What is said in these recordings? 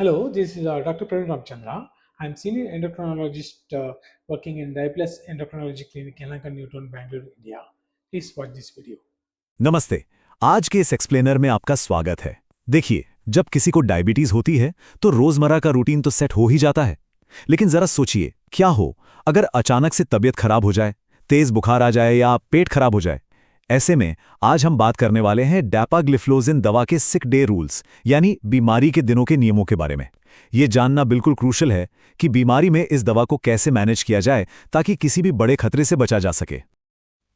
Hello, this is Dr. Praveen Ramchandra. I'm senior endocrinologist working in Diabetes Endocrinology Clinic in Lanka, Newton, Bangalore, India. Please watch this video. नमस्ते। आज के इस explainer में आपका स्वागत है। देखिए, जब किसी को डायबिटीज होती है तो रोजमर्रा का रूटीन तो सेट हो ही जाता है। लेकिन जरा सोचिए, क्या हो अगर अचानक से तबीयत खराब हो जाए, तेज बुखार आ जाए या पेट खराब हो जाए। ऐसे में आज हम बात करने वाले हैं डैपाग्लिफ्लोजिन दवा के सिक डे रूल्स, यानी बीमारी के दिनों के नियमों के बारे में। ये जानना बिल्कुल क्रूशल है कि बीमारी में इस दवा को कैसे मैनेज किया जाए ताकि किसी भी बड़े खतरे से बचा जा सके।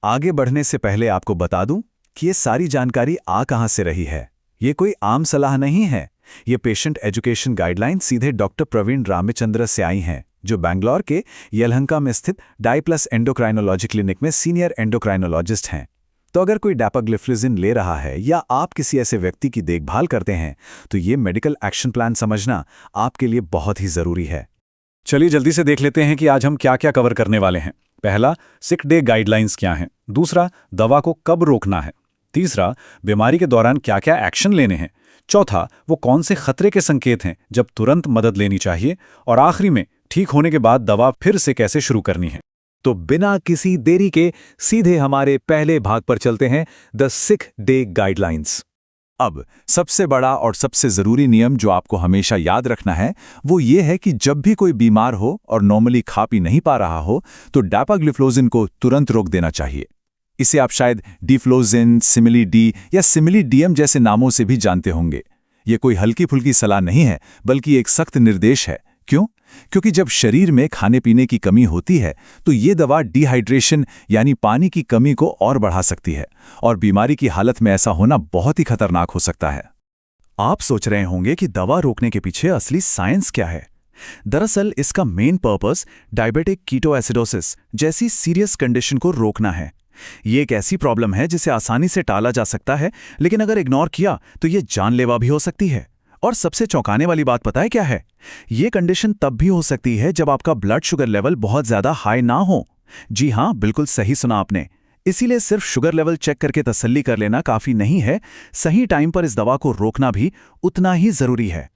आगे बढ़ने से पहले आपको बता दूं कि ये सारी जानकारी आ कहां से रही है। ये कोई आम सलाह नहीं है। ये पेशेंट एजुकेशन गाइडलाइन सीधे डॉक्टर प्रवीण रामचंद्र से आई हैं, जो बैंगलोर के यलहंका में स्थित डाईप्लस एंडोक्राइनोलॉजी क्लिनिक में सीनियर एंडोक्राइनोलॉजिस्ट हैं। तो अगर कोई डैपाग्लिफ्लोजिन ले रहा है या आप किसी ऐसे व्यक्ति की देखभाल करते हैं, तो ये मेडिकल एक्शन प्लान समझना आपके लिए बहुत ही जरूरी है। चलिए जल्दी से देख लेते हैं कि आज हम क्या क्या कवर करने वाले हैं। पहला, सिक डे गाइडलाइंस क्या हैं। दूसरा, दवा को कब रोकना है। तीसरा, बीमारी के दौरान क्या क्या एक्शन लेने हैं। चौथा, वो कौन से खतरे के संकेत हैं जब तुरंत मदद लेनी चाहिए। और आखिरी में, ठीक होने के बाद दवा फिर से कैसे शुरू करनी है। तो बिना किसी देरी के सीधे हमारे पहले भाग पर चलते हैं, द सिक डे गाइडलाइंस। अब सबसे बड़ा और सबसे ज़रूरी नियम जो आपको हमेशा याद रखना है वो ये है कि जब भी कोई बीमार हो और नॉर्मली खा पी नहीं पा रहा हो तो डैपाग्लिफ्लोजिन को तुरंत रोक देना चाहिए। इसे आप शायद डिफ्लोजिन, सिमिली डी या सिमिली डीएम जैसे नामों से भी जानते होंगे। ये कोई हल्की फुल्की सलाह नहीं है, बल्कि एक सख्त निर्देश है। क्यों? क्योंकि जब शरीर में खाने पीने की कमी होती है तो ये दवा डिहाइड्रेशन यानी पानी की कमी को और बढ़ा सकती है, और बीमारी की हालत में ऐसा होना बहुत ही खतरनाक हो सकता है। आप सोच रहे होंगे कि दवा रोकने के पीछे असली साइंस क्या है। दरअसल इसका मेन पर्पस डायबिटिक कीटोएसिडोसिस जैसी सीरियस कंडीशन को रोकना है। ये एक ऐसी प्रॉब्लम है जिसे आसानी से टाला जा सकता है, लेकिन अगर इग्नोर किया तो ये जानलेवा भी हो सकती है। और सबसे चौंकाने वाली बात पता है क्या है? ये कंडीशन तब भी हो सकती है जब आपका ब्लड शुगर लेवल बहुत ज्यादा हाई ना हो। जी हां, बिल्कुल सही सुना आपने। इसीलिए सिर्फ शुगर लेवल चेक करके तसल्ली कर लेना काफी नहीं है, सही टाइम पर इस दवा को रोकना भी उतना ही जरूरी है।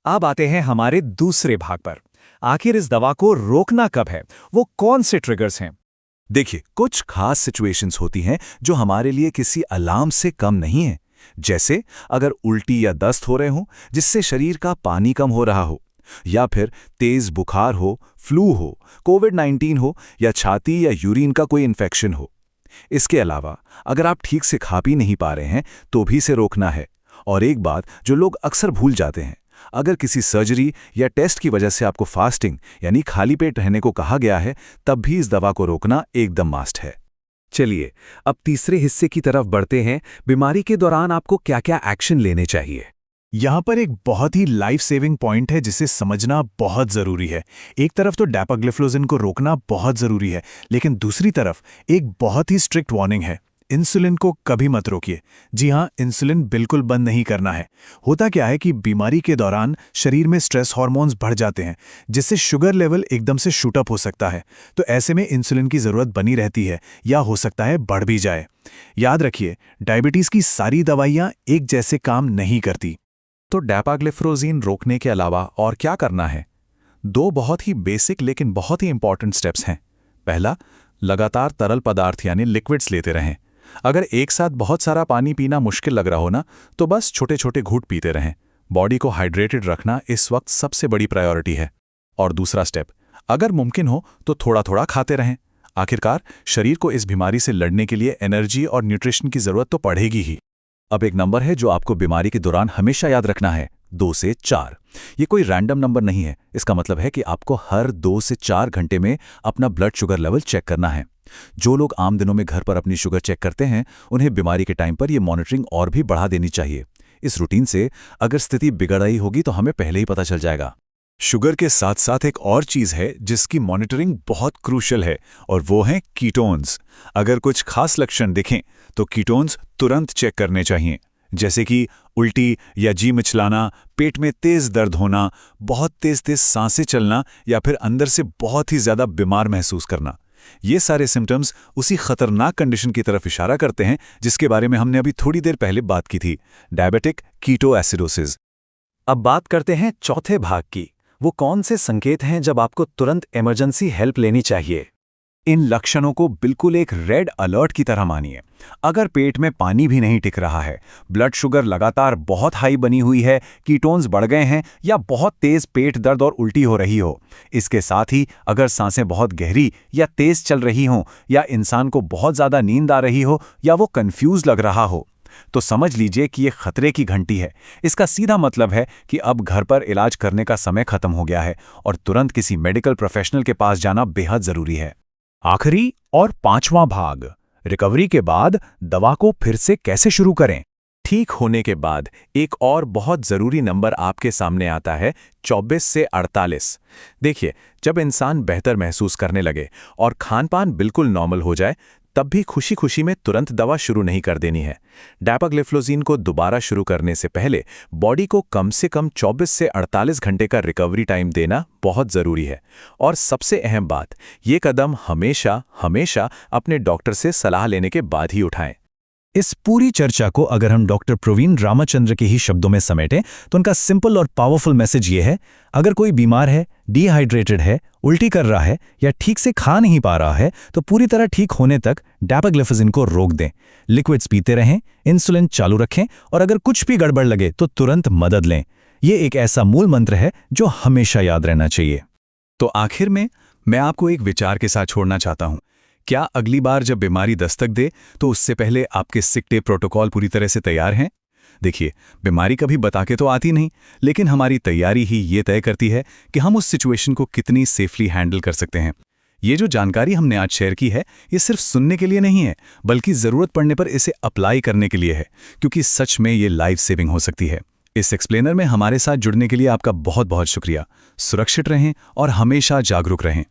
अब आते हैं हमारे दूसरे भाग पर। आखिर इस दवा को रोकना कब है, वो कौन से ट्रिगर्स हैं? देखिए, कुछ खास सिचुएशंस होती हैं जो हमारे लिए किसी अलार्म से कम नहीं है। जैसे अगर उल्टी या दस्त हो रहे हो जिससे शरीर का पानी कम हो रहा हो, या फिर तेज बुखार हो, फ्लू हो, कोविड-19 हो, या छाती या यूरिन का कोई इन्फेक्शन हो। इसके अलावा अगर आप ठीक से खा पी नहीं पा रहे हैं तो भी इसे रोकना है। और एक बात जो लोग अक्सर भूल जाते हैं, अगर किसी सर्जरी या टेस्ट की वजह से आपको फास्टिंग यानी खाली पेट रहने को कहा गया है, तब भी इस दवा को रोकना एकदम मस्ट है। चलिए अब तीसरे हिस्से की तरफ बढ़ते हैं। बीमारी के दौरान आपको क्या-क्या एक्शन लेने चाहिए। यहाँ पर एक बहुत ही लाइफ सेविंग पॉइंट है जिसे समझना बहुत जरूरी है। एक तरफ तो डैपाग्लिफ्लोजिन को रोकना बहुत जरूरी है, लेकिन दूसरी तरफ एक बहुत ही स्ट्रिक्ट वार्निंग है, इंसुलिन को कभी मत रोकिए। जी हाँ, इंसुलिन बिल्कुल बंद नहीं करना है। होता क्या है कि बीमारी के दौरान शरीर में स्ट्रेस हार्मोन्स बढ़ जाते हैं, जिससे शुगर लेवल एकदम से शूट अप हो सकता है। तो ऐसे में इंसुलिन की ज़रूरत बनी रहती है, या हो सकता है बढ़ भी जाए। याद रखिए, डायबिटीज़ की सारी दवाइयाँ एक जैसे काम नहीं करती। तो डैपाग्लिफ्लोजिन रोकने के अलावा और क्या करना है? दो बहुत ही बेसिक लेकिन बहुत ही इंपॉर्टेंट स्टेप्स हैं। पहला, लगातार तरल पदार्थ यानी लिक्विड्स लेते रहें। अगर एक साथ बहुत सारा पानी पीना मुश्किल लग रहा हो ना, तो बस छोटे छोटे घूंट पीते रहें। बॉडी को हाइड्रेटेड रखना इस वक्त सबसे बड़ी प्रायोरिटी है। और दूसरा स्टेप, अगर मुमकिन हो तो थोड़ा थोड़ा खाते रहें। आखिरकार शरीर को इस बीमारी से लड़ने के लिए एनर्जी और न्यूट्रिशन की जरूरत तो पड़ेगी ही। अब एक नंबर है जो आपको बीमारी के दौरान हमेशा याद रखना है, 2 से 4। ये कोई रैंडम नंबर नहीं है। इसका मतलब है कि आपको हर 2 से 4 घंटे में अपना ब्लड शुगर लेवल चेक करना है। जो लोग आम दिनों में घर पर अपनी शुगर चेक करते हैं, उन्हें बीमारी के टाइम पर यह मॉनिटरिंग और भी बढ़ा देनी चाहिए। इस रूटीन से अगर स्थिति बिगड़ रही होगी तो हमें पहले ही पता चल जाएगा। शुगर के साथ साथ एक और चीज है जिसकी मॉनिटरिंग बहुत क्रूशियल है, और वो है कीटोन्स। अगर कुछ खास लक्षण दिखें तो कीटोन्स तुरंत चेक करने चाहिए, जैसे कि उल्टी या जी मिचलाना, पेट में तेज दर्द होना, बहुत तेज तेज सांसें चलना, या फिर अंदर से बहुत ही ज्यादा बीमार महसूस करना। ये सारे सिम्टम्स उसी खतरनाक कंडीशन की तरफ इशारा करते हैं जिसके बारे में हमने अभी थोड़ी देर पहले बात की थी, डायबिटिक कीटोएसिडोसिस। अब बात करते हैं चौथे भाग की। वो कौन से संकेत हैं जब आपको तुरंत इमरजेंसी हेल्प लेनी चाहिए। इन लक्षणों को बिल्कुल एक रेड अलर्ट की तरह मानिए। अगर पेट में पानी भी नहीं टिक रहा है, ब्लड शुगर लगातार बहुत हाई बनी हुई है, कीटोन्स बढ़ गए हैं या बहुत तेज पेट दर्द और उल्टी हो रही हो, इसके साथ ही अगर सांसें बहुत गहरी या तेज चल रही हों या इंसान को बहुत ज़्यादा नींद आ रही हो या वो कंफ्यूज लग रहा हो, तो समझ लीजिए कि ये खतरे की घंटी है। इसका सीधा मतलब है कि अब घर पर इलाज करने का समय खत्म हो गया है और तुरंत किसी मेडिकल प्रोफेशनल के पास जाना बेहद ज़रूरी है। आखिरी और पांचवां भाग, रिकवरी के बाद दवा को फिर से कैसे शुरू करें। ठीक होने के बाद एक और बहुत ज़रूरी नंबर आपके सामने आता है, 24 से 48। देखिए, जब इंसान बेहतर महसूस करने लगे और खान-पान बिल्कुल नॉर्मल हो जाए, तब भी खुशी खुशी में तुरंत दवा शुरू नहीं कर देनी है। डैपाग्लिफ्लोज़िन को दोबारा शुरू करने से पहले बॉडी को कम से कम 24 से 48 घंटे का रिकवरी टाइम देना बहुत ज़रूरी है। और सबसे अहम बात, ये कदम हमेशा हमेशा अपने डॉक्टर से सलाह लेने के बाद ही उठाएं। इस पूरी चर्चा को अगर हम डॉक्टर प्रवीण रामचंद्र के ही शब्दों में समेटें तो उनका सिंपल और पावरफुल मैसेज ये है, अगर कोई बीमार है, डिहाइड्रेटेड है, उल्टी कर रहा है या ठीक से खा नहीं पा रहा है, तो पूरी तरह ठीक होने तक डैपाग्लिफ्लोज़िन को रोक दें। लिक्विड्स पीते रहें, इंसुलिन चालू रखें और अगर कुछ भी गड़बड़ लगे तो तुरंत मदद लें। ये एक ऐसा मूल मंत्र है जो हमेशा याद रहना चाहिए। तो आखिर में मैं आपको एक विचार के साथ छोड़ना चाहता हूँ। क्या अगली बार जब बीमारी दस्तक दे तो उससे पहले आपके सिक डे प्रोटोकॉल पूरी तरह से तैयार हैं? देखिए, बीमारी कभी बता के तो आती नहीं, लेकिन हमारी तैयारी ही ये तय करती है कि हम उस सिचुएशन को कितनी सेफली हैंडल कर सकते हैं। ये जो जानकारी हमने आज शेयर की है, ये सिर्फ सुनने के लिए नहीं है, बल्कि ज़रूरत पड़ने पर इसे अप्लाई करने के लिए है, क्योंकि सच में ये लाइफ सेविंग हो सकती है। इस एक्सप्लेनर में हमारे साथ जुड़ने के लिए आपका बहुत बहुत शुक्रिया। सुरक्षित रहें और हमेशा जागरूक रहें।